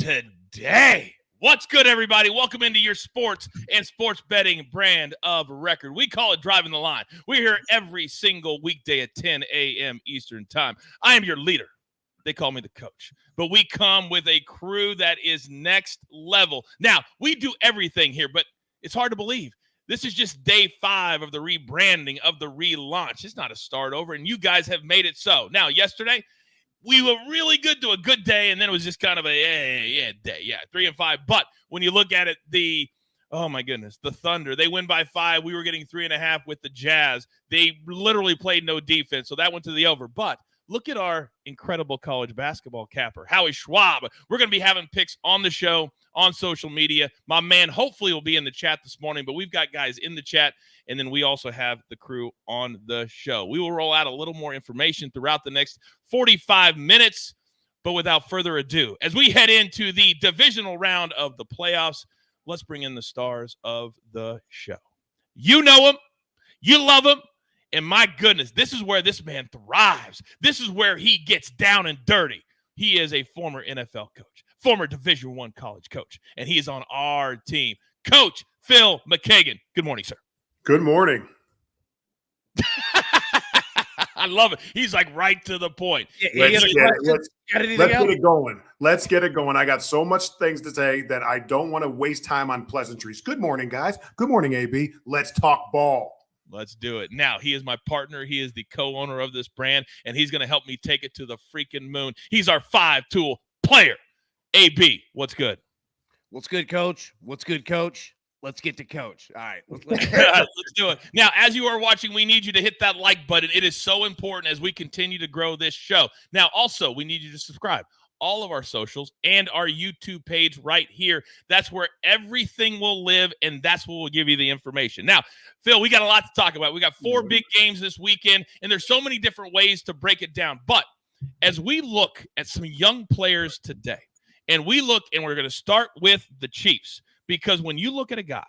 today. What's good, everybody? Welcome into your sports and sports betting brand of record. We call it Driving the Line. We're here every single weekday at 10 a.m. Eastern time. I am your leader. They call me the coach. But we come with a crew that is next level. Now, we do everything here, but it's hard to believe. This is just day 5 of the rebranding, of the relaunch. It's not a start over, and you guys have made it so. Now, yesterday, we were really good to a good day, and then it was just kind of a day. 3-5. But when you look at it, oh my goodness, the Thunder, they win by 5. We were getting 3.5 with the Jazz. They literally played no defense, so that went to the over. But look at our incredible college basketball capper, Howie Schwab. We're going to be having picks on the show, on social media. My man hopefully will be in the chat this morning, but we've got guys in the chat, and then we also have the crew on the show. We will roll out a little more information throughout the next 45 minutes, but without further ado, as we head into the divisional round of the playoffs, let's bring in the stars of the show. You know them. You love them. And my goodness, this is where this man thrives. This is where he gets down and dirty. He is a former NFL coach, former Division I college coach, and he is on our team. Coach Phil McGeoghan. Good morning, sir. Good morning. I love it. He's like right to the point. Let's get it going. Let's get it going. I got so much things to say that I don't want to waste time on pleasantries. Good morning, guys. Good morning, AB. Let's talk ball. Let's do it. Now, he is my partner. He is the co-owner of this brand, and he's going to help me take it to the freaking moon. He's our 5-tool player. AB, what's good? What's good, Coach? What's good, Coach? Let's get to Coach. All right. Let's do it. Now, as you are watching, we need you to hit that like button. It is so important as we continue to grow this show. Now, also, we need you to subscribe. All of our socials and our YouTube page right here. That's where everything will live, and that's what will give you the information. Now, Phil, we got a lot to talk about. We got 4 big games this weekend, and there's so many different ways to break it down. But as we look at some young players today, and we're going to start with the Chiefs, because when you look at a guy,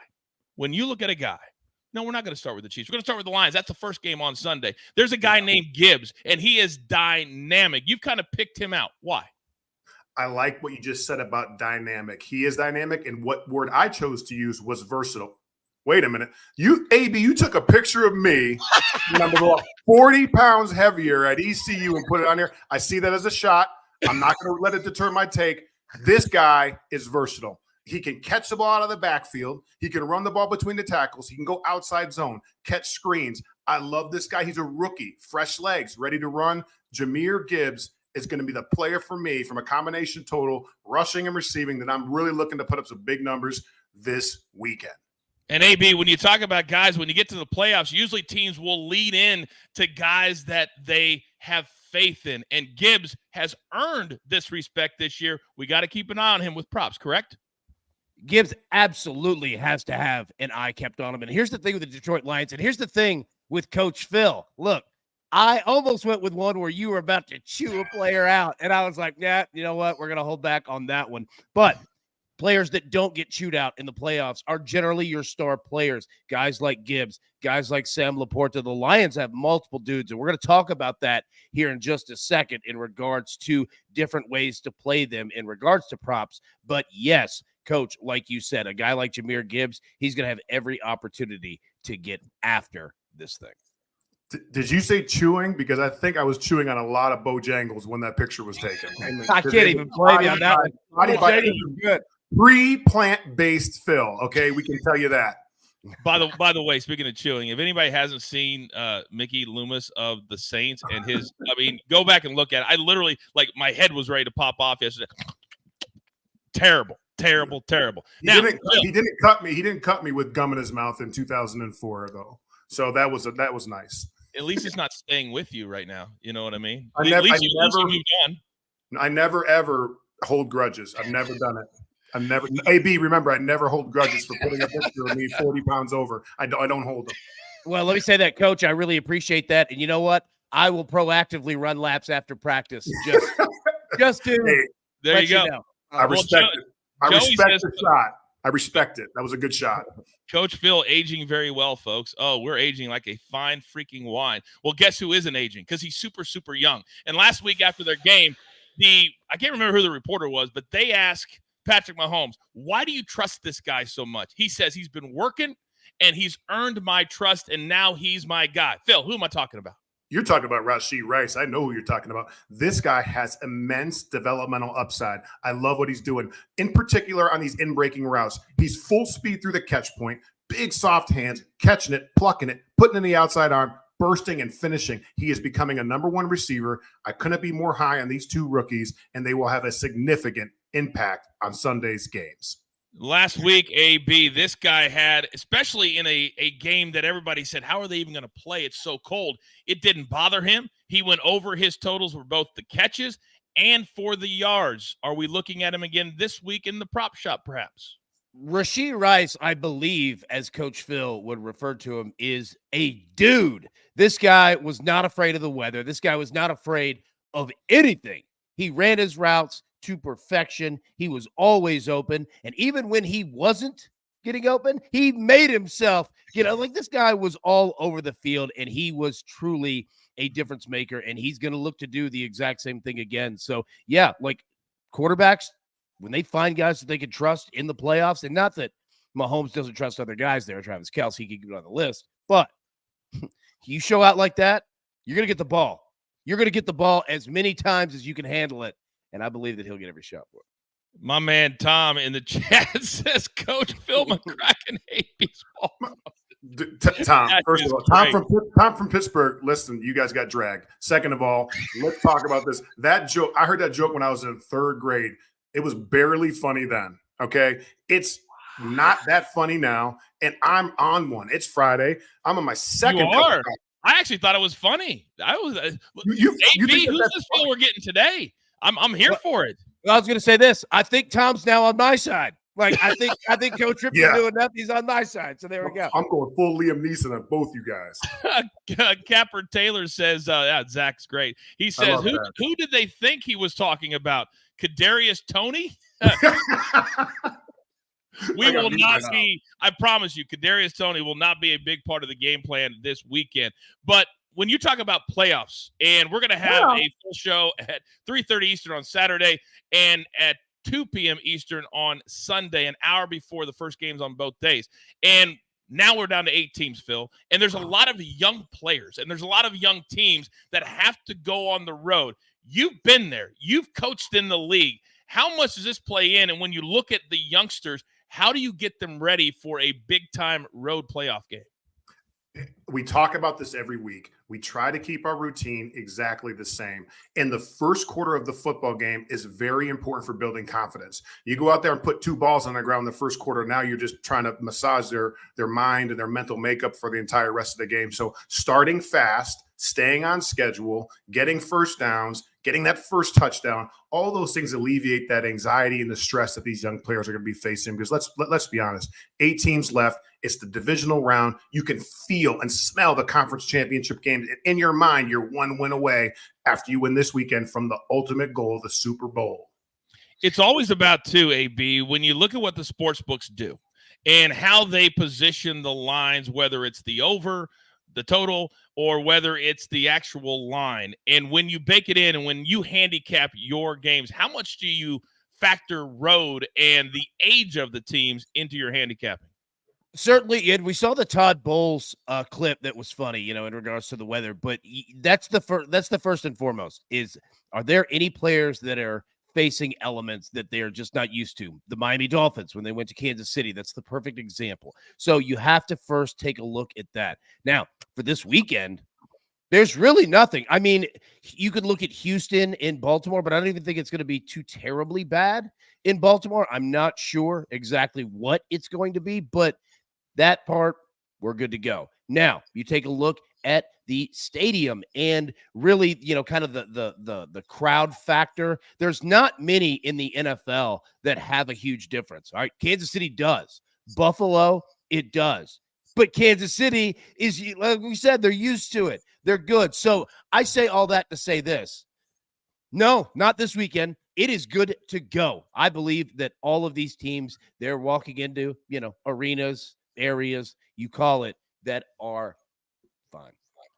no, we're not going to start with the Chiefs. We're going to start with the Lions. That's the first game on Sunday. There's a guy named Gibbs, and he is dynamic. You've kind of picked him out. Why? I like what you just said about dynamic. He is dynamic, and what word I chose to use was versatile. Wait a minute. You took a picture of me when I'm about 40 pounds heavier at ECU and put it on here. I see that as a shot. I'm not going to let it deter my take. This guy is versatile. He can catch the ball out of the backfield. He can run the ball between the tackles. He can go outside zone, catch screens. I love this guy. He's a rookie, fresh legs, ready to run. Jahmyr Gibbs is going to be the player for me from a combination total, rushing and receiving, that I'm really looking to put up some big numbers this weekend. And AB, when you talk about guys, when you get to the playoffs, usually teams will lead in to guys that they have faith in. And Gibbs has earned this respect this year. We got to keep an eye on him with props, correct? Gibbs absolutely has to have an eye kept on him. And here's the thing with the Detroit Lions, and here's the thing with Coach Phil. Look, I almost went with one where you were about to chew a player out, and I was like, yeah, you know what? We're going to hold back on that one. But players that don't get chewed out in the playoffs are generally your star players, guys like Gibbs, guys like Sam Laporta. The Lions have multiple dudes, and we're going to talk about that here in just a second in regards to different ways to play them in regards to props. But yes, Coach, like you said, a guy like Jahmyr Gibbs, he's going to have every opportunity to get after this thing. Did you say chewing? Because I think I was chewing on a lot of Bojangles when that picture was taken. I can't even blame you on that one. Bojangles are good. Pre-plant-based Phil, okay? We can tell you that. By the way, speaking of chewing, if anybody hasn't seen Mickey Loomis of the Saints and his, go back and look at it. I literally, my head was ready to pop off yesterday. Terrible. Now, he didn't cut me. He didn't cut me with gum in his mouth in 2004, though. So that was nice. At least it's not staying with you right now. You know what I mean? I never ever hold grudges. I've never done it. AB, remember, I never hold grudges for putting a picture of me 40 pounds over. I don't hold them. Well, let me say that, Coach. I really appreciate that. And you know what? I will proactively run laps after practice. Just to there you go. Know. I respect it. I respect the shot. I respect it. That was a good shot. Coach Phil aging very well, folks. Oh, we're aging like a fine freaking wine. Well, guess who isn't aging? Because he's super, super young. And last week after their game, I can't remember who the reporter was, but they asked Patrick Mahomes, why do you trust this guy so much? He says he's been working and he's earned my trust, and now he's my guy. Phil, who am I talking about? You're talking about Rashee Rice. I know who you're talking about. This guy has immense developmental upside. I love what he's doing. In particular, on these in-breaking routes, he's full speed through the catch point, big soft hands, catching it, plucking it, putting it in the outside arm, bursting and finishing. He is becoming a number one receiver. I couldn't be more high on these two rookies, and they will have a significant impact on Sunday's games. Last week, AB, this guy had, especially in a game that everybody said, how are they even going to play? It's so cold. It didn't bother him. He went over his totals for both the catches and for the yards. Are we looking at him again this week in the prop shop, perhaps? Rashee Rice, I believe, as Coach Phil would refer to him, is a dude. This guy was not afraid of the weather. This guy was not afraid of anything. He ran his routes to perfection. He was always open. And even when he wasn't getting open, he made himself, like this guy was all over the field, and he was truly a difference maker. And he's going to look to do the exact same thing again. So, yeah, like quarterbacks, when they find guys that they can trust in the playoffs, and not that Mahomes doesn't trust other guys there, Travis Kelce, he can get on the list, but you show out like that, you're going to get the ball. You're going to get the ball as many times as you can handle it. And I believe that he'll get every shot for it. My man Tom in the chat says, Coach Phil McGeoghan AB's ball. Tom, first of all, Tom from Pittsburgh, listen, you guys got dragged. Second of all, let's talk about this. That joke, I heard that joke when I was in third grade. It was barely funny then, okay? It's not that funny now, and I'm on one. It's Friday. I'm on my second. You are? I actually thought it was funny. I was AB, who's this Phil we're getting today? I'm here for it. I was going to say this. I think Tom's now on my side. Like I think Coach Tripp is doing enough. He's on my side. So there we go. I'm going full Liam Neeson on both you guys. Capper Taylor says, Zach's great. He says, who did they think he was talking about? Kadarius Toney? We will not be. I promise you, Kadarius Toney will not be a big part of the game plan this weekend. But when you talk about playoffs, and we're going to have a full show at 3:30 Eastern on Saturday and at 2 p.m. Eastern on Sunday, an hour before the first games on both days. And now we're down to 8 teams, Phil. And there's a lot of young players, and there's a lot of young teams that have to go on the road. You've been there. You've coached in the league. How much does this play in? And when you look at the youngsters, how do you get them ready for a big-time road playoff game? We talk about this every week. We try to keep our routine exactly the same. And the first quarter of the football game is very important for building confidence. You go out there and put 2 balls on the ground in the first quarter. Now you're just trying to massage their mind and their mental makeup for the entire rest of the game. So starting fast, staying on schedule, getting first downs, getting that first touchdown, all those things alleviate that anxiety and the stress that these young players are going to be facing. Because let's be honest, 8 teams left. It's the divisional round. You can feel and smell the conference championship game. In your mind, you're 1 win away after you win this weekend from the ultimate goal, the Super Bowl. It's always about, too, AB, when you look at what the sports books do and how they position the lines, whether it's the over, the total, or whether it's the actual line. And when you bake it in and when you handicap your games, how much do you factor road and the age of the teams into your handicapping? Certainly, and we saw the Todd Bowles clip that was funny, in regards to the weather. But that's the first and foremost is, are there any players that are facing elements that they're just not used to? The Miami Dolphins, when they went to Kansas City, that's the perfect example. So you have to first take a look at that. Now, for this weekend, there's really nothing. I mean, you could look at Houston in Baltimore, but I don't even think it's going to be too terribly bad in Baltimore. I'm not sure exactly what it's going to be, but that part, we're good to go. Now, you take a look at the stadium and really, kind of the crowd factor. There's not many in the NFL that have a huge difference. All right, Kansas City does. Buffalo, it does. But Kansas City is, like we said, they're used to it. They're good. So I say all that to say this. No, not this weekend. It is good to go. I believe that all of these teams, they're walking into, arenas, areas, you call it, that are fine.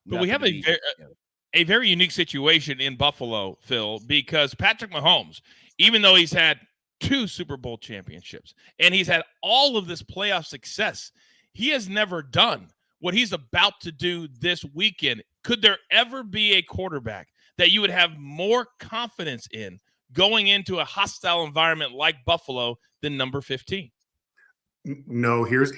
But we have a very unique situation in Buffalo, Phil, because Patrick Mahomes, even though he's had 2 Super Bowl championships, and he's had all of this playoff success. He has never done what he's about to do this weekend. Could there ever be a quarterback that you would have more confidence in going into a hostile environment like Buffalo than number 15? No, here's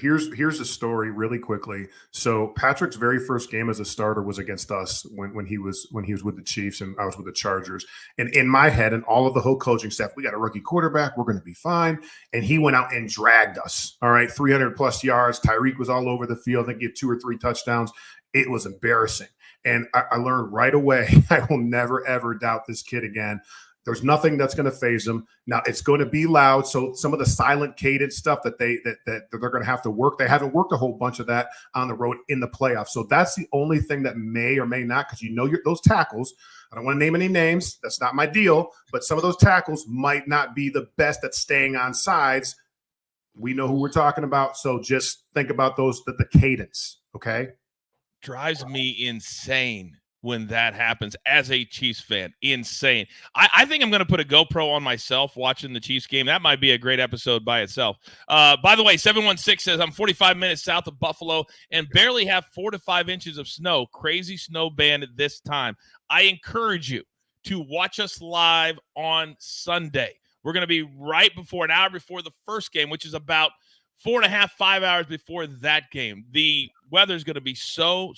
a story really quickly. So Patrick's very first game as a starter was against us when he was with the Chiefs and I was with the Chargers. And in my head and all of the whole coaching staff, we got a rookie quarterback, we're going to be fine. And he went out and dragged us. All right, 300 plus yards. Tyreek was all over the field. I think he had 2 or 3 touchdowns. It was embarrassing. And I learned right away, I will never ever doubt this kid again. There's nothing that's going to phase them. Now it's going to be loud. So some of the silent cadence stuff that they're going to have to work. They haven't worked a whole bunch of that on the road in the playoffs. So that's the only thing that may or may not, because those tackles. I don't want to name any names. That's not my deal. But some of those tackles might not be the best at staying on sides. We know who we're talking about. So just think about the cadence. Okay. Drives me insane when that happens as a Chiefs fan. Insane. I think I'm going to put a GoPro on myself watching the Chiefs game. That might be a great episode by itself. By the way, 716 says, I'm 45 minutes south of Buffalo and barely have 4 to 5 inches of snow. Crazy snow band this time. I encourage you to watch us live on Sunday. We're going to be right before, an hour before the first game, which is about 4.5, 5 hours before that game. The weather is going to be so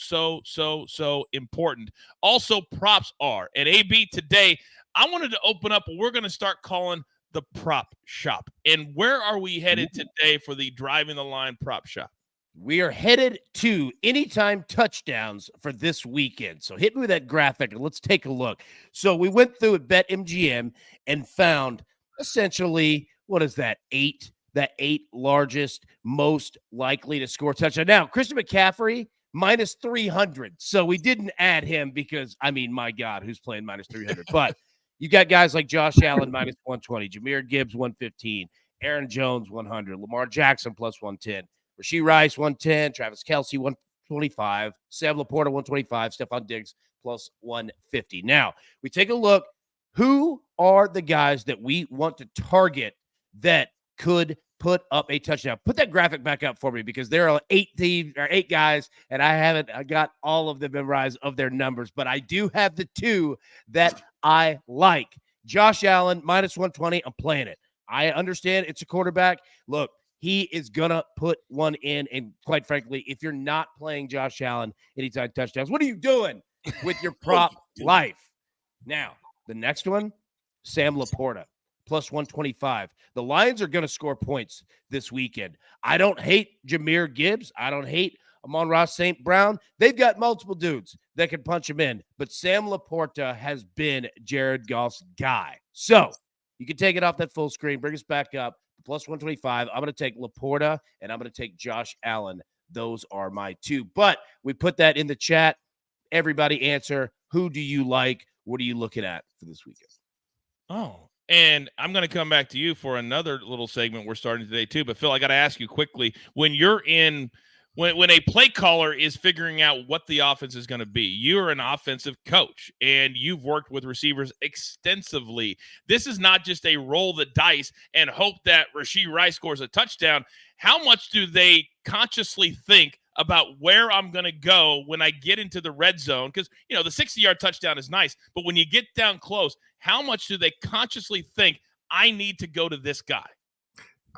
important. Also, props are. And AB, today, I wanted to open up what we're going to start calling the prop shop. And where are we headed today for the Driving the Line prop shop? We are headed to anytime touchdowns for this weekend. So hit me with that graphic and let's take a look. So we went through at BetMGM and found essentially, what is that, 8 largest, most likely to score touchdown. Now, Christian McCaffrey, minus 300. So we didn't add him because, my God, who's playing minus 300? But you got guys like Josh Allen, minus 120, Jahmyr Gibbs, 115, Aaron Jones, 100, Lamar Jackson, plus 110, Rashee Rice, 110, Travis Kelce, 125, Sam Laporta, 125, Stephon Diggs, plus 150. Now, we take a look. Who are the guys that we want to target that could put up a touchdown? Put that graphic back up for me because there are 8 guys, and I got all of them memorized of their numbers, but I do have the 2 that I like. Josh Allen, minus 120. I'm playing it. I understand it's a quarterback. Look, he is going to put one in, and quite frankly, if you're not playing Josh Allen anytime touchdowns, what are you doing with your prop life? Now, the next one, Sam Laporta, plus 125. The Lions are going to score points this weekend. I don't hate Jahmyr Gibbs. I don't hate Amon-Ra St. Brown. They've got multiple dudes that can punch him in, but Sam Laporta has been Jared Goff's guy. So you can take it off that full screen, bring us back up, plus 125. I'm going to take Laporta, and I'm going to take Josh Allen. Those are my 2. But we put that in the chat. Everybody answer. Who do you like? What are you looking at for this weekend? Oh, and I'm going to come back to you for another little segment we're starting today too. But Phil, I got to ask you quickly, when a play caller is figuring out what the offense is going to be, you're an offensive coach and you've worked with receivers extensively. This is not just a roll the dice and hope that Rashee Rice scores a touchdown. How much do they consciously think about where I'm going to go when I get into the red zone? Because, the 60-yard touchdown is nice, but when you get down close, how much do they consciously think I need to go to this guy?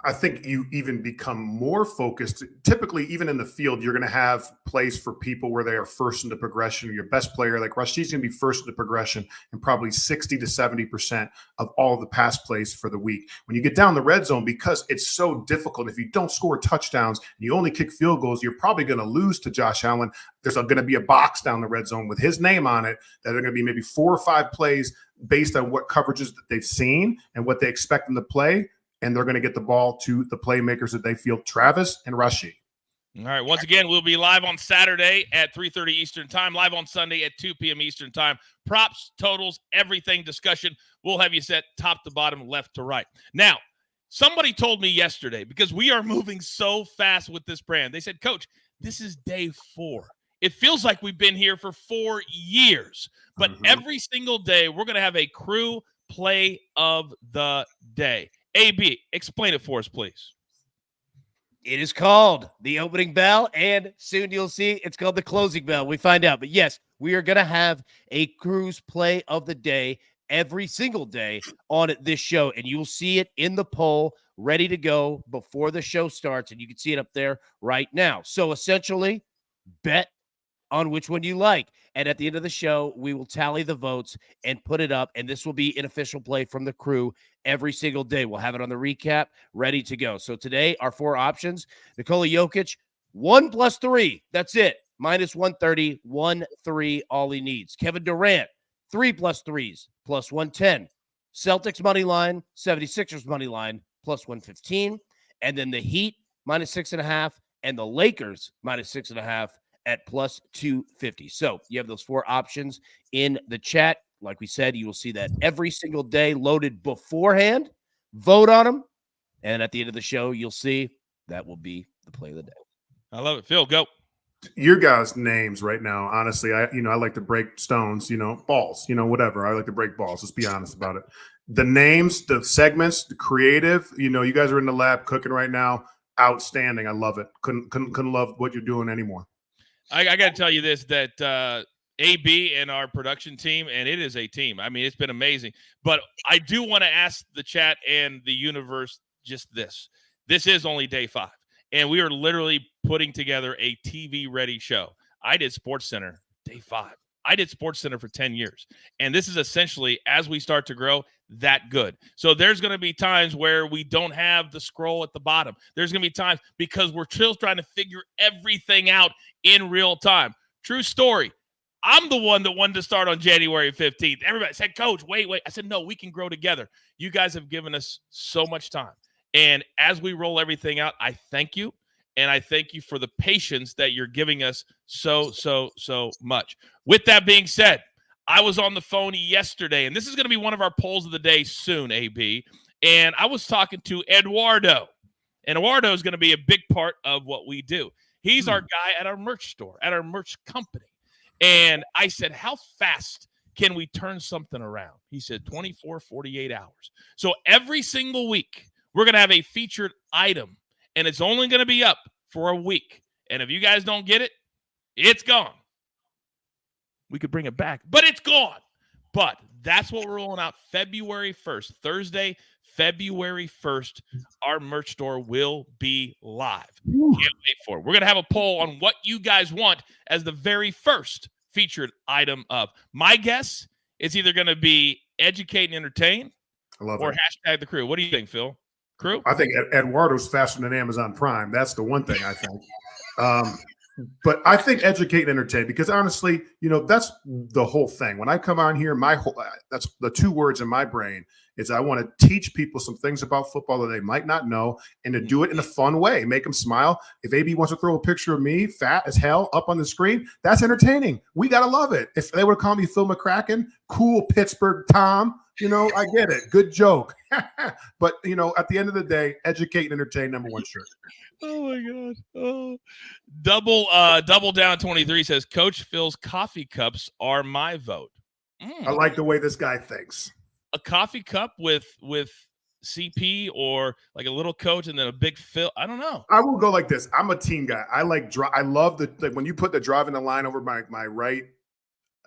I think you even become more focused. Typically, even in the field, you're going to have plays for people where they are first in the progression. Your best player, like Rasheed's going to be first in the progression and probably 60 to 70% of all the pass plays for the week. When you get down the red zone, because it's so difficult, if you don't score touchdowns and you only kick field goals, you're probably going to lose to Josh Allen. There's going to be a box down the red zone with his name on it that are going to be maybe 4 or 5 plays based on what coverages that they've seen and what they expect them to play. And they're going to get the ball to the playmakers that they feel, Travis and Rashee. All right. Once again, we'll be live on Saturday at 3:30 Eastern time, live on Sunday at 2 p.m. Eastern time. Props, totals, everything discussion. We'll have you set top to bottom, left to right. Now, somebody told me yesterday, because we are moving so fast with this brand, they said, Coach, this is day 4. It feels like we've been here for 4 years, but every single day we're going to have a crew play of the day. AB, explain it for us, please. It is called the opening bell, and soon you'll see it's called the closing bell. We find out. But yes, we are going to have a Cruise play of the day every single day on this show, and you'll see it in the poll ready to go before the show starts, and you can see it up there right now. So essentially, bet on which one you like. And at the end of the show, we will tally the votes and put it up. And this will be an official play from the Crew every single day. We'll have it on the recap ready to go. So today, our 4 options: Nikola Jokic, 1+3. That's it. -130, 1-3, all he needs. Kevin Durant, 3+3s, +110. Celtics money line, 76ers money line, +115. And then the Heat, -6.5, and the Lakers, -6.5. at +250. So you have those 4 options in the chat. Like we said, you will see that every single day loaded beforehand. Vote on them. And at the end of the show, you'll see that will be the play of the day. I love it. Phil, go. Your guys' names right now, honestly, I like to break stones, balls, whatever. I like to break balls. Let's be honest about it. The names, the segments, the creative, you guys are in the lab cooking right now. Outstanding. I love it. Couldn't love what you're doing anymore. I got to tell you this, that AB and our production team, and it is a team. I mean, it's been amazing. But I do want to ask the chat and the universe just this. This is only day 5, and we are literally putting together a TV-ready show. I did SportsCenter day 5. I did SportsCenter for 10 years. And this is essentially, as we start to grow, that good. So there's going to be times where we don't have the scroll at the bottom. There's going to be times because we're still trying to figure everything out in real time. True story. I'm the one that wanted to start on January 15th. Everybody said, Coach, wait. I said, no, we can grow together. You guys have given us so much time. And as we roll everything out, I thank you. And I thank you for the patience that you're giving us so much. With that being said, I was on the phone yesterday, and this is going to be one of our polls of the day soon, AB. And I was talking to Eduardo. And Eduardo is going to be a big part of what we do. He's our guy at our merch store, at our merch company. And I said, how fast can we turn something around? He said 24, 48 hours. So every single week, we're going to have a featured item. And it's only going to be up for a week. And if you guys don't get it, it's gone. We could bring it back, but it's gone. But that's what we're rolling out February 1st. Thursday, February 1st, our merch store will be live. Can't wait for it. We're going to have a poll on what you guys want as the very first featured item of. My guess is either going to be educate and entertain or hashtag the Crew. What do you think, Phil? Crew? I think Eduardo's faster than Amazon Prime. That's the one thing I think. But I think educate and entertain, because honestly, that's the whole thing. When I come on here, that's the 2 words in my brain is I want to teach people some things about football that they might not know, and to do it in a fun way, make them smile. If AB wants to throw a picture of me, fat as hell, up on the screen, that's entertaining. We got to love it. If they would call me Phil McCracken, cool Pittsburgh Tom, I get it. Good joke. But, at the end of the day, educate and entertain, number 1 shirt. Oh, my God. Oh. Double Down 23 says, Coach Phil's coffee cups are my vote. I like the way this guy thinks. A coffee cup with CP or like a little Coach and then a big Phil. I don't know. I will go like this. I'm a team guy. I love when you put the driving the line over my right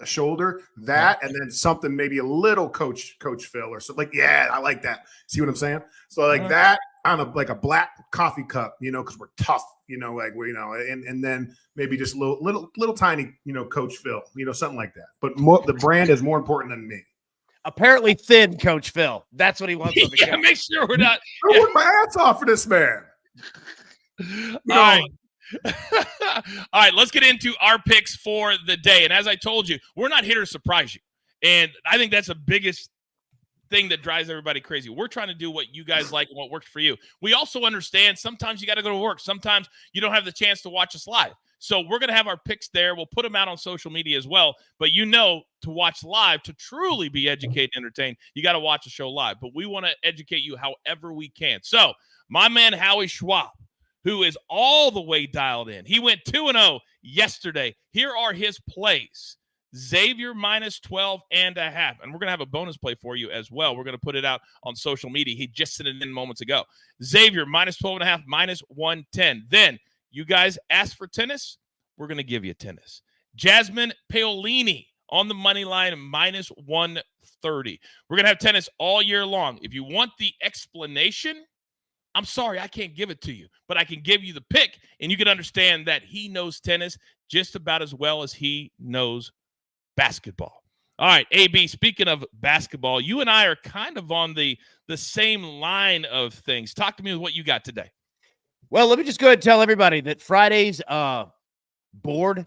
shoulder, and then something maybe a little Coach Phil or something. Like, yeah, I like that. See what I'm saying? So like that on a black coffee cup, because we're tough, and then maybe just little tiny, Coach Phil, something like that. But the brand is more important than me. Apparently thin Coach Phil. That's what he wants on the yeah, make sure we're not. I work my ass off for this man. All right. All right, let's get into our picks for the day. And as I told you, we're not here to surprise you. And I think that's the biggest thing that drives everybody crazy. We're trying to do what you guys like and what works for you. We also understand sometimes you got to go to work. Sometimes you don't have the chance to watch us live. So we're going to have our picks there. We'll put them out on social media as well. But to watch live, to truly be educated and entertained, you got to watch the show live. But we want to educate you however we can. So my man Howie Schwab, who is all the way dialed in. He went 2-0 yesterday. Here are his plays Xavier minus 12.5. And we're going to have a bonus play for you as well. We're going to put it out on social media. He just sent it in moments ago. Xavier minus 12.5, minus 110. Then you guys asked for tennis. We're going to give you tennis. Jasmine Paolini on the money line, minus 130. We're going to have tennis all year long. If you want the explanation, I'm sorry, I can't give it to you, but I can give you the pick, and you can understand that he knows tennis just about as well as he knows basketball. All right, AB, speaking of basketball, you and I are kind of on the same line of things. Talk to me with what you got today. Well, let me just go ahead and tell everybody that Friday's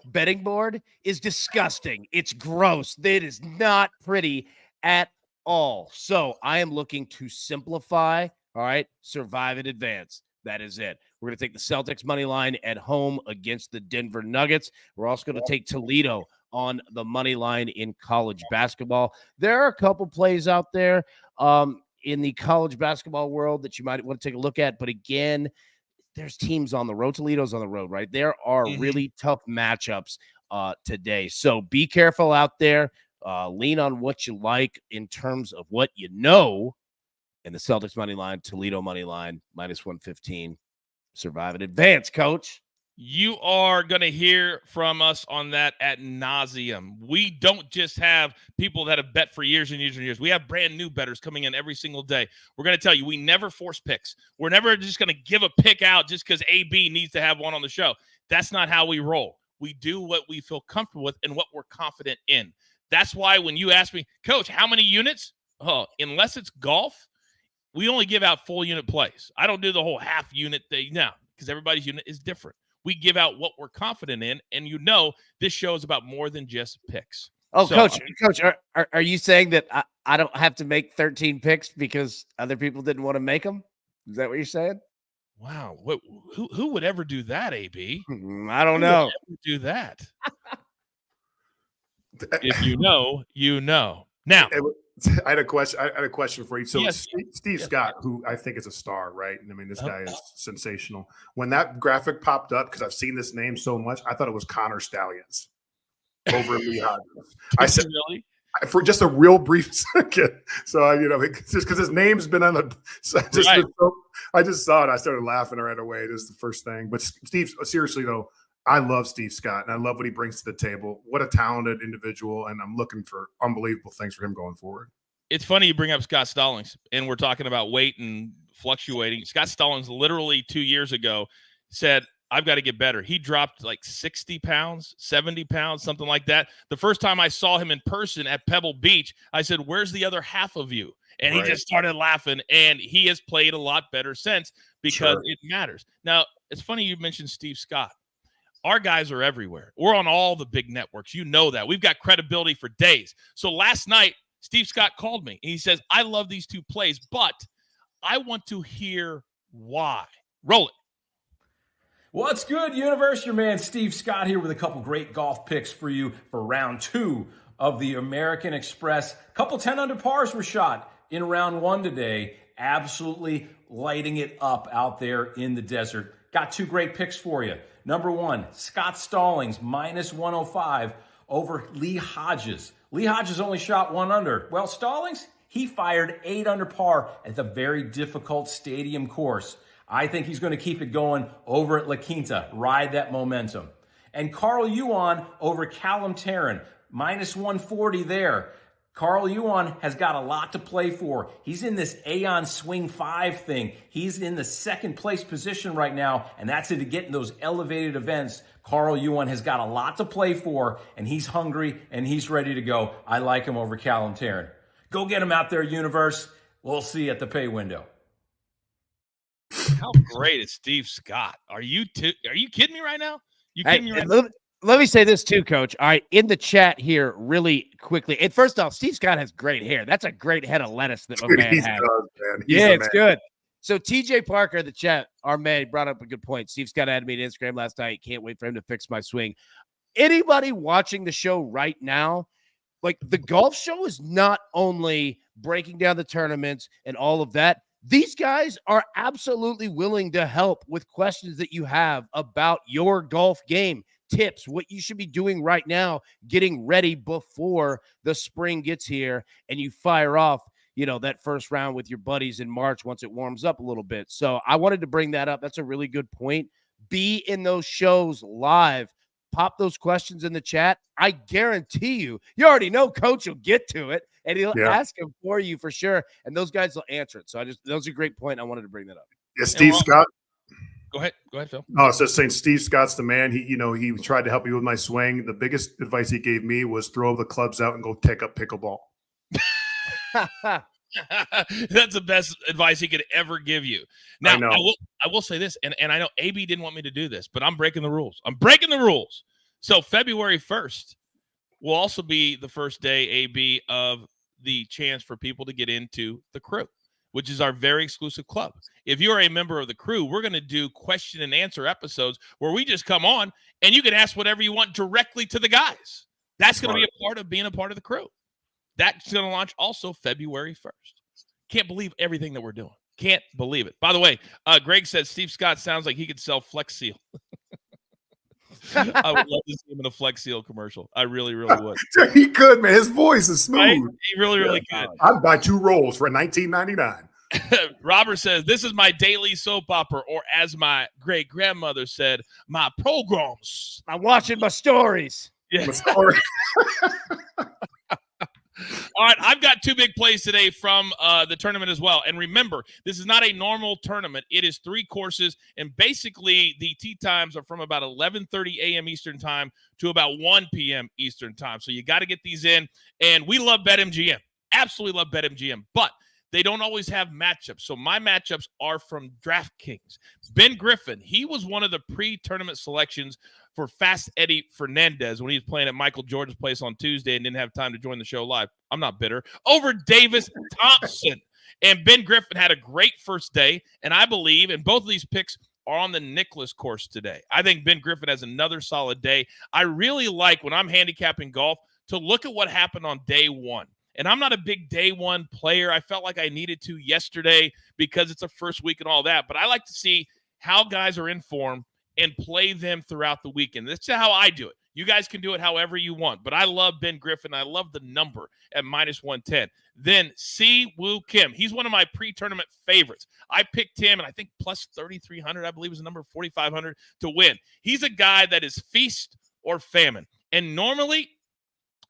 betting board is disgusting. It's gross. It is not pretty at all. So I am looking to simplify. All right, survive in advance. That is it. We're going to take the Celtics money line at home against the Denver Nuggets. We're also going to take Toledo on the money line in college basketball. There are a couple plays out there in the college basketball world that you might want to take a look at. But again, there's teams on the road. Toledo's on the road, right? There are really tough matchups today. So be careful out there. Lean on what you like in terms of what you know. And the Celtics money line, Toledo money line, minus 115. Survive in advance, Coach. You are going to hear from us on that ad nauseum. We don't just have people that have bet for years and years and years. We have brand new bettors coming in every single day. We're going to tell you, we never force picks. We're never just going to give a pick out just because AB needs to have one on the show. That's not how we roll. We do what we feel comfortable with and what we're confident in. That's why when you ask me, Coach, how many units? Unless it's golf, we only give out full unit plays. I don't do the whole half unit thing now because everybody's unit is different. We give out what we're confident in, and this show is about more than just picks. Oh, so, Coach, are you saying that I don't have to make 13 picks because other people didn't want to make them? Is that what you're saying? Wow. Who would ever do that, AB? I don't know. Who would ever do that? If you know, you know. Now, I had a question for you. So yes. Steve Scott, who I think is a star, right? I mean, this guy is sensational. When that graphic popped up, because I've seen this name so much, I thought it was Connor Stallions over Lee Hodges. I said, really? For just a real brief second. So, just because his name's been on the – I just saw it. I started laughing right away. It is the first thing. But Steve, seriously, though, I love Steve Scott, and I love what he brings to the table. What a talented individual, and I'm looking for unbelievable things for him going forward. It's funny you bring up Scott Stallings, and we're talking about weight and fluctuating. Scott Stallings literally 2 years ago said, I've got to get better. He dropped like 60 pounds, 70 pounds, something like that. The first time I saw him in person at Pebble Beach, I said, where's the other half of you? And he just started laughing, and he has played a lot better since because it matters. Now, it's funny you mentioned Steve Scott. Our guys are everywhere. We're on all the big networks. You know that. We've got credibility for days. So last night, Steve Scott called me, and he says, I love these two plays, but I want to hear why. Roll it. What's good, universe? Your man Steve Scott here with a couple great golf picks for you for round 2 of the American Express. Couple 10 under pars were shot in round 1 today. Absolutely lighting it up out there in the desert. Got 2 great picks for you. Number 1, Scott Stallings, minus 105 over Lee Hodges. Lee Hodges only shot 1 under. Well, Stallings, he fired 8 under par at the very difficult stadium course. I think he's going to keep it going over at La Quinta. Ride that momentum. And Carl Yuan over Callum Tarrant, minus 140 there. Carl Yuan has got a lot to play for. He's in this Aeon Swing 5 thing. He's in the second place position right now, and that's to get in those elevated events. Carl Yuan has got a lot to play for, and he's hungry, and he's ready to go. I like him over Callum Tarrant. Go get him out there, universe. We'll see you at the pay window. How great is Steve Scott? Are you kidding me right now? You kidding me right now? Let me say this too, Coach. All right, in the chat here really quickly. And first off, Steve Scott has great hair. That's a great head of lettuce that my man has. Yeah, it's good. So TJ Parker in the chat, our man, brought up a good point. Steve Scott added me to Instagram last night. Can't wait for him to fix my swing. Anybody watching the show right now, like the golf show is not only breaking down the tournaments and all of that. These guys are absolutely willing to help with questions that you have about your golf game. tips, what you should be doing right now, getting ready before the spring gets here and you fire off, that first round with your buddies in March once it warms up a little bit. So I wanted to bring that up. That's a really good point. Be in those shows live. Pop those questions in the chat. I guarantee you already know Coach will get to it and he'll ask them for you for sure. And those guys will answer it. So that was a great point. I wanted to bring that up. Yeah, Steve Scott. Go ahead, Phil. Oh, so saying Steve Scott's the man. He tried to help me with my swing. The biggest advice he gave me was throw the clubs out and go take up pickleball. That's the best advice he could ever give you. Now, I will say this, and I know AB didn't want me to do this, but I'm breaking the rules. So February 1st will also be the first day, AB, of the chance for people to get into the crew, which is our very exclusive club. If you're a member of the crew, we're going to do question and answer episodes where we just come on and you can ask whatever you want directly to the guys. That's going to be a part of being a part of the crew. That's going to launch also February 1st. Can't believe everything that we're doing. Can't believe it. By the way, Greg says Steve Scott sounds like he could sell Flex Seal. I would love to see him in a Flex Seal commercial. I really, really would. He could, man. His voice is smooth. Right? He really, really could. I'd buy 2 rolls for $19.99. Robert says, this is my daily soap opera, or as my great-grandmother said, my programs. I'm watching my stories. Yeah. All right, I've got 2 big plays today from the tournament as well. And remember, this is not a normal tournament. It is 3 courses, and basically the tee times are from about 11:30 a.m. Eastern time to about 1 p.m. Eastern time. So you got to get these in. And we love BetMGM. Absolutely love BetMGM. But they don't always have matchups. So my matchups are from DraftKings. Ben Griffin, he was one of the pre-tournament selections for Fast Eddie Fernandez when he was playing at Michael Jordan's place on Tuesday and didn't have time to join the show live. I'm not bitter. Over Davis Thompson. And Ben Griffin had a great first day, and I believe, and both of these picks are on the Nicklaus course today. I think Ben Griffin has another solid day. I really like, when I'm handicapping golf, to look at what happened on day 1. And I'm not a big day 1 player. I felt like I needed to yesterday because it's a first week and all that. But I like to see how guys are in form and play them throughout the weekend. That's how I do it. You guys can do it however you want. But I love Ben Griffin. I love the number at -110. Then Si Woo Kim. He's one of my pre-tournament favorites. I picked him, and I think plus 3,300, I believe is the number, 4,500 to win. He's a guy that is feast or famine. And normally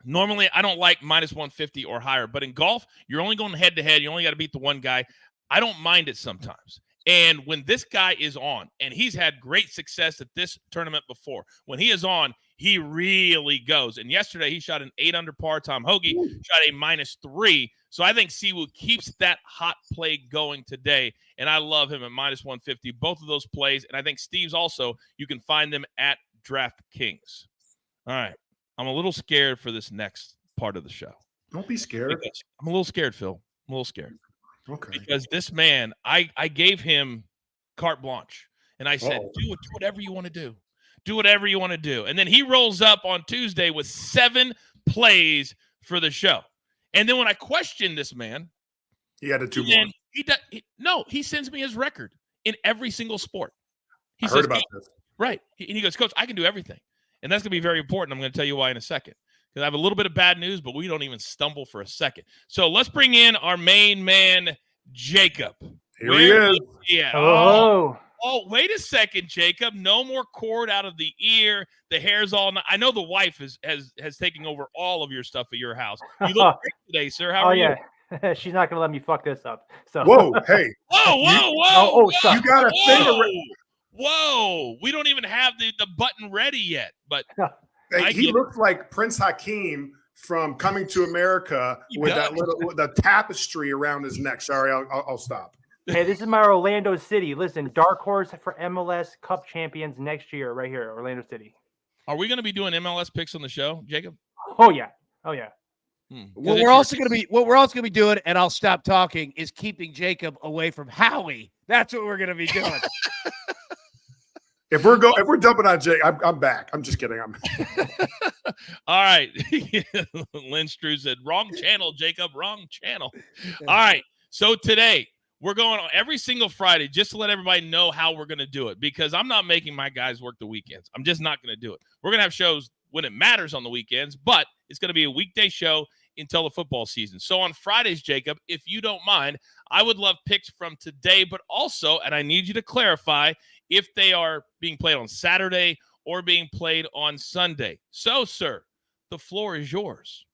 I don't like -150 or higher. But in golf, you're only going head-to-head. You only got to beat the one guy. I don't mind it sometimes. And when this guy is on, and he's had great success at this tournament before, when he is on, he really goes. And yesterday he shot an 8 under par. Tom Hoge shot a -3. So I think Siwoo keeps that hot play going today. And I love him at -150, both of those plays. And I think Steve's also, you can find them at DraftKings. All right. I'm a little scared for this next part of the show. Don't be scared. I'm a little scared, Phil. I'm a little scared. Okay. Because this man, I gave him carte blanche. And I said, do whatever you want to do. Do whatever you want to do. And then he rolls up on Tuesday with 7 plays for the show. And then when I questioned this man, he added 2 more. He sends me his record in every single sport. He heard about this. Right. And he goes, Coach, I can do everything. And that's going to be very important. I'm going to tell you why in a second. Because I have a little bit of bad news, but we don't even stumble for a second. So let's bring in our main man, Jacob. Here he is. Yeah. Hello. Oh, wait a second, Jacob. No more cord out of the ear. The hair's all. I know the wife has taken over all of your stuff at your house. You look great today, sir. How are you? Yeah. She's not going to let me fuck this up. So. Whoa, hey. Whoa. You got a thing. Whoa. We don't even have the button ready yet. But hey, he looks like Prince Hakeem from Coming to America with the tapestry around his neck. Sorry, I'll stop. Hey, this is my Orlando City. Listen, dark horse for MLS Cup champions next year, right here, Orlando City. Are we going to be doing MLS picks on the show, Jacob? Oh yeah. What we're also going to be doing, and I'll stop talking, is keeping Jacob away from Howie. That's what we're going to be doing. If we're jumping on Jake, I'm back. I'm just kidding. All right. Lynn Strew said, wrong channel, Jacob, wrong channel. All right. So today we're going on every single Friday just to let everybody know how we're going to do it, because I'm not making my guys work the weekends. I'm just not going to do it. We're going to have shows when it matters on the weekends, but it's going to be a weekday show until the football season. So on Fridays, Jacob, if you don't mind, I would love picks from today, but also, and I need you to clarify if they are being played on Saturday or being played on Sunday. So, sir, the floor is yours.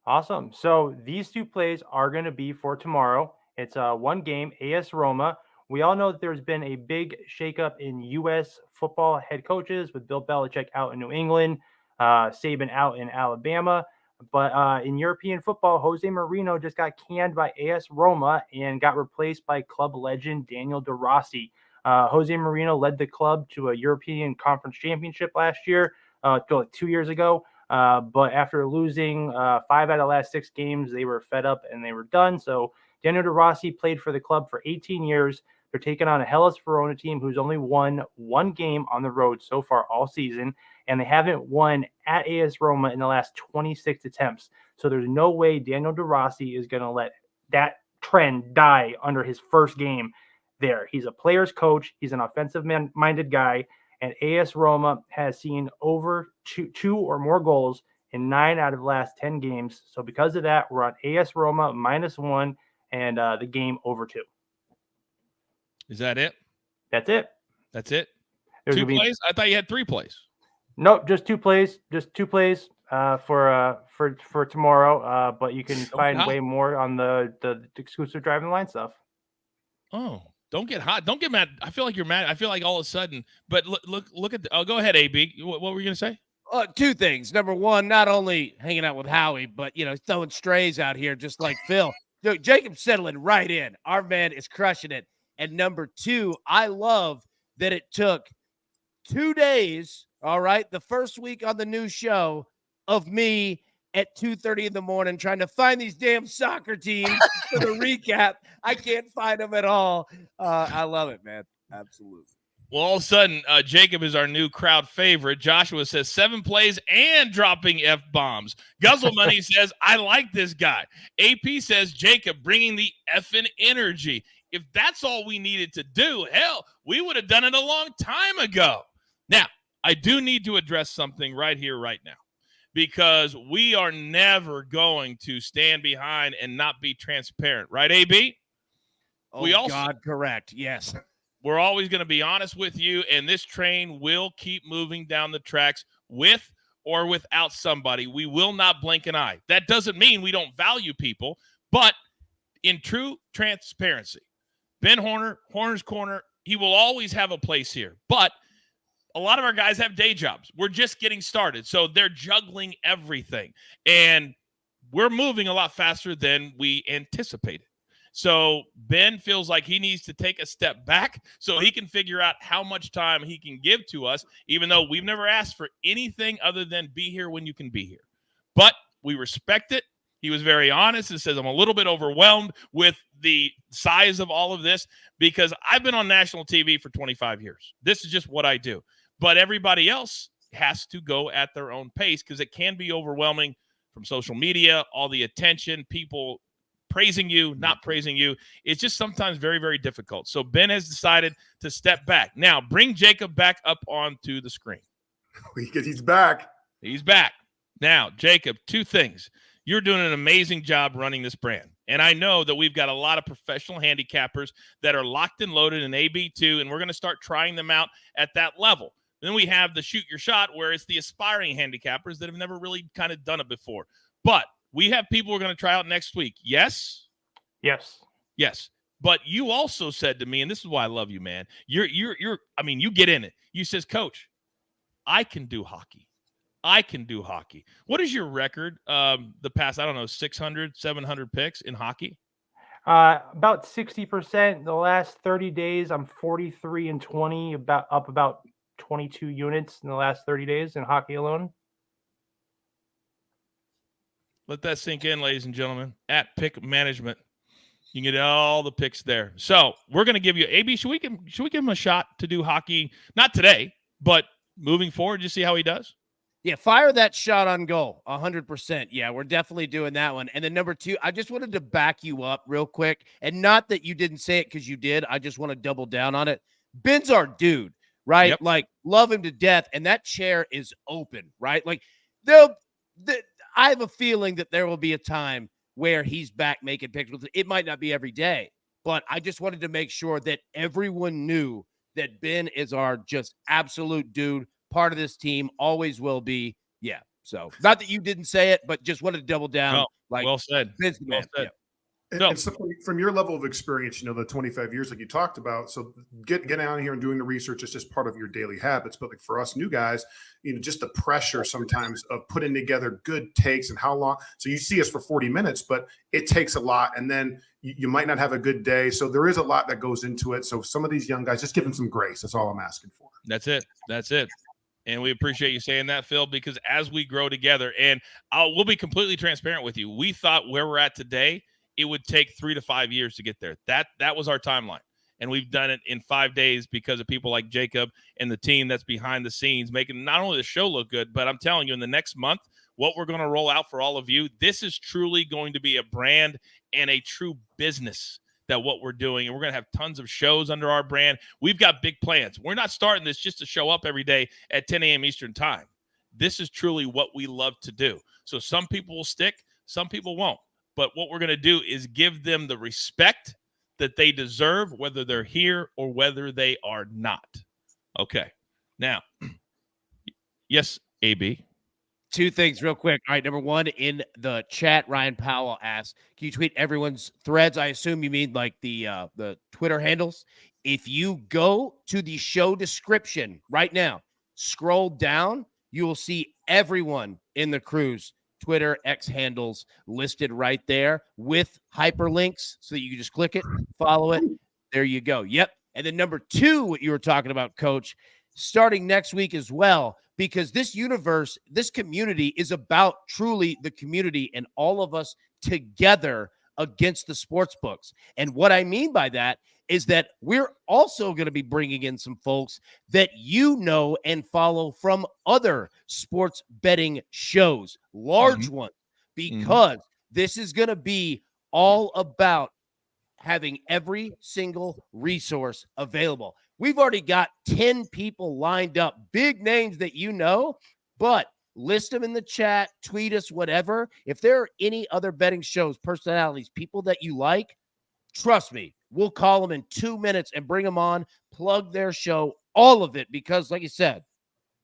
Awesome. So these two plays are going to be for tomorrow. It's one game, AS Roma. We all know that there's been a big shakeup in U.S. football head coaches with Bill Belichick out in New England, Saban out in Alabama. But in European football, Jose Mourinho just got canned by AS Roma and got replaced by club legend Daniel De Rossi. Jose Mourinho led the club to a European Conference Championship last year, 2 years ago. But after losing 5 out of the last 6 games, they were fed up and they were done. So Daniel De Rossi played for the club for 18 years. They're taking on a Hellas Verona team who's only won 1 game on the road so far all season, and they haven't won at AS Roma in the last 26 attempts. So there's no way Daniel De Rossi is going to let that trend die under his first game there. He's a player's coach. He's an offensive-minded guy. And AS Roma has seen over two or more goals in 9 out of the last 10 games. So because of that, we're on AS Roma -1 and the game over 2. Is that it? That's it. That's it? There's 2 gonna be- plays? I thought you had 3 plays. Nope, just 2 plays. Just 2 plays for tomorrow. But you can find way more on the exclusive driving line stuff. Oh, don't get hot. Don't get mad. I feel like you're mad. I feel like all of a sudden. But look at. Go ahead, AB. What were you gonna say? 2 things. Number one, not only hanging out with Howie, but throwing strays out here just like Phil. Jacob's settling right in. Our man is crushing it. And number 2, I love that it took 2 days. All right, the first week on the new show of me at 2:30 in the morning trying to find these damn soccer teams for the recap. I can't find them at all. I love it, man. Absolutely. Well, all of a sudden, Jacob is our new crowd favorite. Joshua says 7 plays and dropping F-bombs. Guzzle Money says, I like this guy. AP says, Jacob bringing the effing energy. If that's all we needed to do, hell, we would have done it a long time ago. Now, I do need to address something right here, right now, because we are never going to stand behind and not be transparent. Right, AB? Oh, God, correct. Yes. We're always going to be honest with you, and this train will keep moving down the tracks with or without somebody. We will not blink an eye. That doesn't mean we don't value people, but in true transparency, Ben Horner, Horner's Corner, he will always have a place here. But a lot of our guys have day jobs. We're just getting started, so they're juggling everything, and we're moving a lot faster than we anticipated. So Ben feels like he needs to take a step back so he can figure out how much time he can give to us, even though we've never asked for anything other than be here when you can be here. But we respect it. He was very honest and says, I'm a little bit overwhelmed with the size of all of this because I've been on national TV for 25 years. This is just what I do. But everybody else has to go at their own pace because it can be overwhelming from social media, all the attention, people praising you, not praising you. It's just sometimes very, very difficult. So Ben has decided to step back. Now, bring Jacob back up onto the screen. Because he's back. He's back. Now, Jacob, 2 things. You're doing an amazing job running this brand. And I know that we've got a lot of professional handicappers that are locked and loaded in AB2, and we're going to start trying them out at that level. Then we have the shoot your shot where it's the aspiring handicappers that have never really kind of done it before. But we have people we're going to try out next week. Yes? Yes. Yes. But you also said to me, and this is why I love you, man. You get in it. You says, Coach, I can do hockey. I can do hockey. What is your record? The past, 600, 700 picks in hockey? About 60%. The last 30 days, I'm 43-20, about 22 units in the last 30 days in hockey alone. Let that sink in, ladies and gentlemen. At Pick Management, you can get all the picks there. So we're going to give you AB. Should we give him a shot to do hockey? Not today, but moving forward. Just see how he does. Yeah, fire that shot on goal, 100%. Yeah, we're definitely doing that one. And then number 2, I just wanted to back you up real quick, and not that you didn't say it because you did. I just want to double down on it. Ben's our dude, right? Yep. Like, love him to death, and that chair is open, right? Like, I have a feeling that there will be a time where he's back making pictures. It might not be every day, but I just wanted to make sure that everyone knew that Ben is our just absolute dude, part of this team, always will be. Yeah. So not that you didn't say it, but just wanted to double down. No, Like, well said. Ben's the man. Well said. Yeah. And so from your level of experience, the 25 years like you talked about, so getting out here and doing the research is just part of your daily habits. But like for us new guys, just the pressure sometimes of putting together good takes and how long. So you see us for 40 minutes, but it takes a lot. And then you might not have a good day. So there is a lot that goes into it. So some of these young guys, just give them some grace. That's all I'm asking for. That's it. That's it. And we appreciate you saying that, Phil, because as we grow together, and we'll be completely transparent with you, we thought where we're at today, it would take 3 to 5 years to get there. That was our timeline. And we've done it in 5 days because of people like Jacob and the team that's behind the scenes, making not only the show look good, but I'm telling you, in the next month, what we're going to roll out for all of you, this is truly going to be a brand and a true business that what we're doing. And we're going to have tons of shows under our brand. We've got big plans. We're not starting this just to show up every day at 10 a.m. Eastern time. This is truly what we love to do. So some people will stick, some people won't. But what we're going to do is give them the respect that they deserve, whether they're here or whether they are not. Okay. Now, yes, AB. 2 things real quick. All right, number 1, in the chat, Ryan Powell asks, can you tweet everyone's threads? I assume you mean like the Twitter handles. If you go to the show description right now, scroll down, you will see everyone in the crew's Twitter X handles listed right there with hyperlinks so that you can just click it, follow it. There you go. Yep. And then number 2, what you were talking about, Coach, starting next week as well, because this universe, this community is about truly the community and all of us together against the sports books. And what I mean by that is that we're also going to be bringing in some folks that and follow from other sports betting shows, large ones, because this is going to be all about having every single resource available. We've already got 10 people lined up, big names that but list them in the chat, tweet us, whatever. If there are any other betting shows, personalities, people that you like, trust me, we'll call them in 2 minutes and bring them on, plug their show, all of it, because like you said,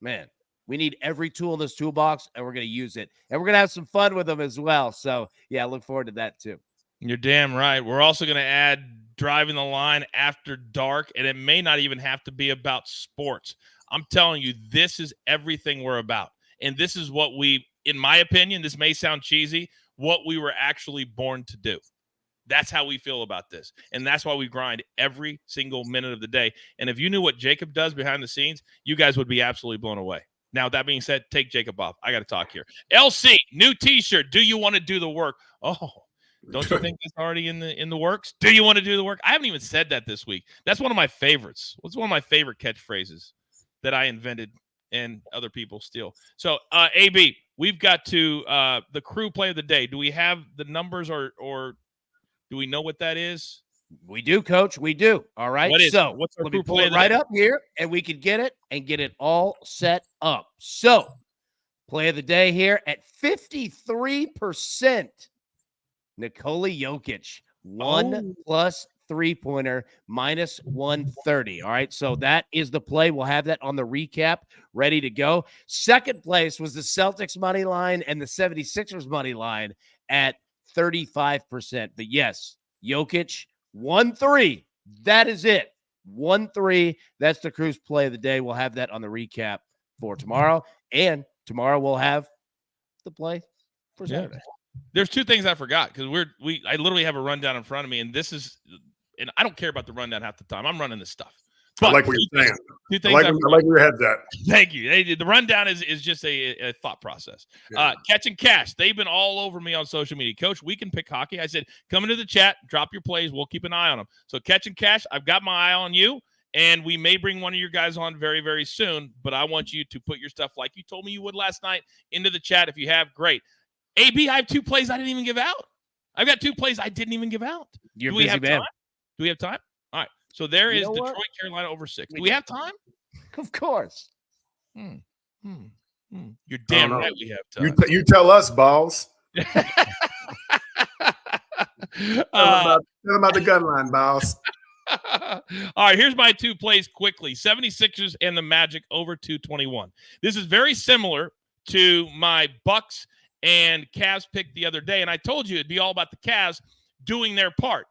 man, we need every tool in this toolbox, and we're going to use it. And we're going to have some fun with them as well. So, yeah, I look forward to that too. You're damn right. We're also going to add Driving the Line after dark, and it may not even have to be about sports. I'm telling you, this is everything we're about. And this is what in my opinion, this may sound cheesy, what we were actually born to do. That's how we feel about this. And that's why we grind every single minute of the day. And if you knew what Jacob does behind the scenes, you guys would be absolutely blown away. Now, that being said, take Jacob off. I got to talk here. LC, new t-shirt. Do you want to do the work? Oh, don't you think that's already in the works? Do you want to do the work? I haven't even said that this week. That's one of my favorites. What's one of my favorite catchphrases that I invented and other people steal? So, AB, we've got to the crew play of the day. Do we have the numbers or do we know what that is? We do, Coach. We do. All right. What's our let crew me pull play it right up here, and we can get it all set up. So, play of the day here at 53%. Nikola Jokic, 1+ 3-pointer, -130. All right, so that is the play. We'll have that on the recap, ready to go. Second place was the Celtics money line and the 76ers money line at 35%. But yes, Jokic, 1-3. That is it. 1-3. That's the Crew's play of the day. We'll have that on the recap for tomorrow. And tomorrow we'll have the play for Saturday. There's 2 things I forgot because I literally have a rundown in front of me, and and I don't care about the rundown half the time. I'm running this stuff. But I like what you're saying. 2 things I like where your head's at. Thank you. The rundown is just a thought process. Yeah. Catch and Cash. They've been all over me on social media. Coach, we can pick hockey. I said, come into the chat, drop your plays. We'll keep an eye on them. So Catch and Cash, I've got my eye on you. And we may bring one of your guys on very, very soon, but I want you to put your stuff like you told me you would last night into the chat. If you have, great. AB, I have 2 plays I didn't even give out. I've got 2 plays I didn't even give out. You're Do we busy, have man. time? Do we have time? All right. So there You is know what? Detroit, Carolina over 6. Do we have time? Of course. You're damn know. right we have time. You tell us, balls. Tell them about the gun line, balls. All right, here's my 2 plays quickly. 76ers and the Magic over 221. This is very similar to my Bucks and Cavs pick the other day, and I told you it'd be all about the Cavs doing their part.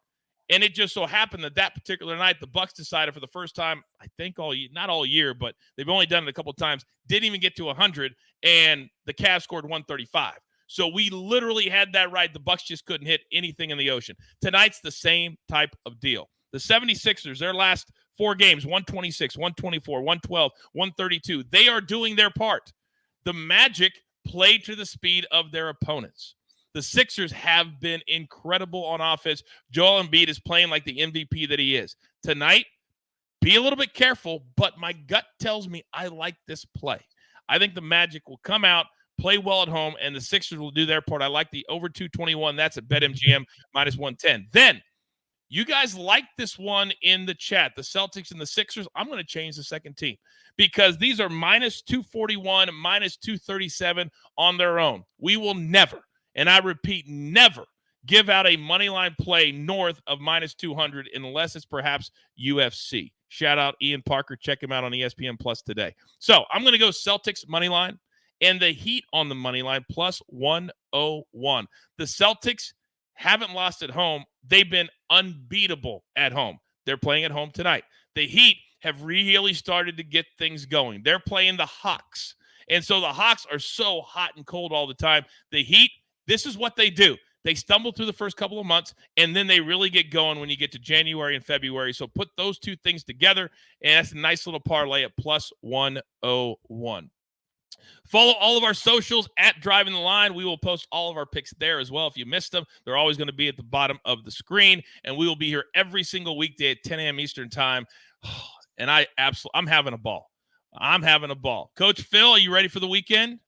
And it just so happened that particular night, the Bucks decided for the first time, I think not all year, but they've only done it a couple of times, didn't even get to 100, and the Cavs scored 135. So we literally had that right. The Bucks just couldn't hit anything in the ocean. Tonight's the same type of deal. The 76ers, their last 4 games, 126, 124, 112, 132. They are doing their part. The Magic play to the speed of their opponents. The Sixers have been incredible on offense. Joel Embiid is playing like the MVP that he is. Tonight, be a little bit careful, but my gut tells me I like this play. I think the Magic will come out, play well at home, and the Sixers will do their part. I like the over 221. That's at BetMGM minus 110. Then, you guys like this one in the chat, the Celtics and the Sixers. I'm going to change the second team because these are minus 241, minus 237 on their own. We will never, and I repeat, never give out a money line play north of minus 200 unless it's perhaps UFC. Shout out Ian Parker. Check him out on ESPN Plus today. So I'm going to go Celtics money line and the Heat on the money line plus 101. The Celtics haven't lost at home. They've been unbeatable at home. They're playing at home tonight. The Heat have really started to get things going. They're playing the Hawks. And so the Hawks are so hot and cold all the time. The Heat, this is what they do. They stumble through the first couple of months, and then they really get going when you get to January and February. So put those 2 things together, and that's a nice little parlay at plus 101. Follow all of our socials at Driving the Line. We will post all of our picks there as well. If you missed them, they're always going to be at the bottom of the screen, and we will be here every single weekday at 10 a.m. Eastern time. And I'm having a ball. I'm having a ball. Coach Phil, are you ready for the weekend?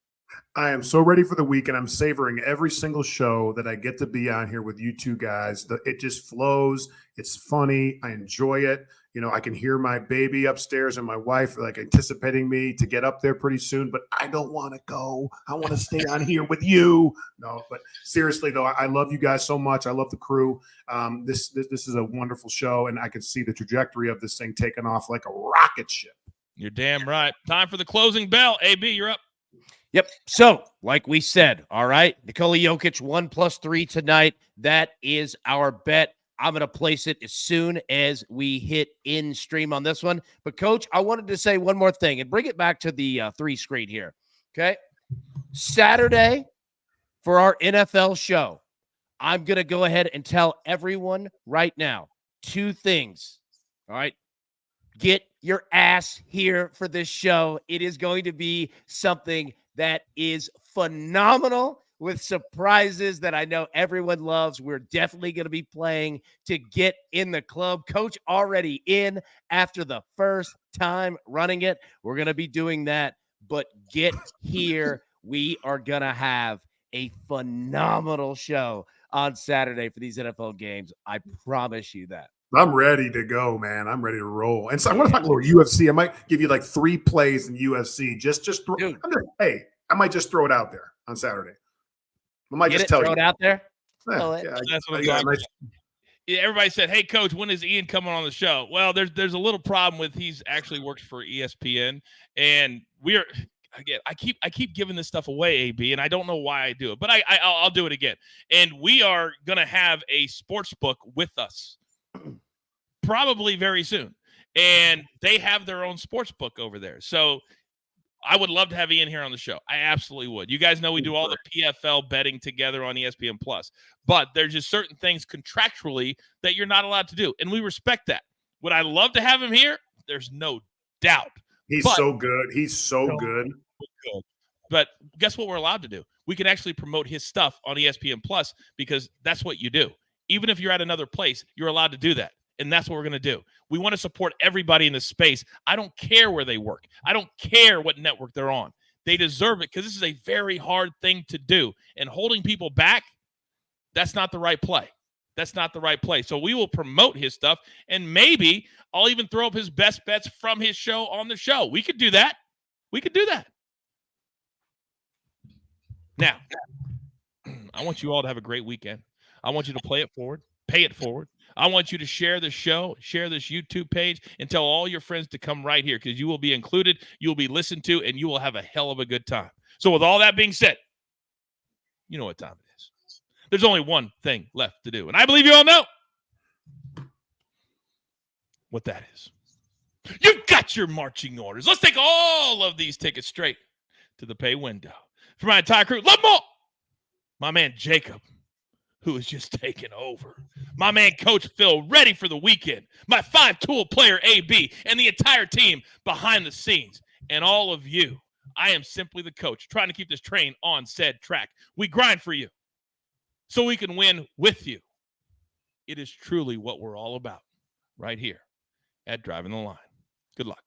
I am so ready for the week, and I'm savoring every single show that I get to be on here with you 2 guys. It just flows. It's funny. I enjoy it. You know, I can hear my baby upstairs and my wife like anticipating me to get up there pretty soon, but I don't want to go. I want to stay on here with you. No, but seriously though, I love you guys so much. I love the crew. This is a wonderful show, and I can see the trajectory of this thing taking off like a rocket ship. You're damn right. Time for the closing bell. AB, you're up. Yep. So, like we said, all right, Nikola Jokic 1+3 tonight. That is our bet. I'm going to place it as soon as we hit in stream on this one. But, Coach, I wanted to say one more thing and bring it back to the 3 screen here. Okay. Saturday for our NFL show, I'm going to go ahead and tell everyone right now 2 things. All right. Get your ass here for this show. It is going to be something that is phenomenal with surprises that I know everyone loves. We're definitely going to be playing to get in the club. Coach already in after the first time running it. We're going to be doing that, but get here. We are going to have a phenomenal show on Saturday for these NFL games. I promise you that. I'm ready to go, man. I'm ready to roll. And so I'm going to talk a little UFC. I might give you like 3 plays in UFC. Hey, I might just throw it out there on Saturday. I might just tell you. Throw it out there. Yeah, that's what I'm talking about. Yeah, everybody said, "Hey, Coach, when is Ian coming on the show?" Well, there's a little problem with he's actually works for ESPN, and we're again. I keep giving this stuff away, AB, and I don't know why I do it, but I'll do it again. And we are gonna have a sports book with us probably very soon, and they have their own sports book over there. So I would love to have Ian here on the show. I absolutely would. You guys know we do all the PFL betting together on ESPN Plus, but there's just certain things contractually that you're not allowed to do, and we respect that. Would I love to have him here? There's no doubt. He's so good. He's so good. But guess what we're allowed to do? We can actually promote his stuff on ESPN Plus because that's what you do. Even if you're at another place, you're allowed to do that. And that's what we're going to do. We want to support everybody in this space. I don't care where they work. I don't care what network they're on. They deserve it because this is a very hard thing to do. And holding people back, that's not the right play. That's not the right play. So we will promote his stuff, and maybe I'll even throw up his best bets from his show on the show. We could do that. We could do that. Now, I want you all to have a great weekend. I want you to play it forward, pay it forward. I want you to share the show, share this YouTube page, and tell all your friends to come right here because you will be included, you will be listened to, and you will have a hell of a good time. So with all that being said, you know what time it is. There's only one thing left to do, and I believe you all know what that is. You've got your marching orders. Let's take all of these tickets straight to the pay window. For my entire crew, love them all. My man Jacob, who is just taking over. My man Coach Phil, ready for the weekend. My 5-tool player AB, and the entire team behind the scenes. And all of you, I am simply the coach, trying to keep this train on said track. We grind for you so we can win with you. It is truly what we're all about right here at Driving the Line. Good luck.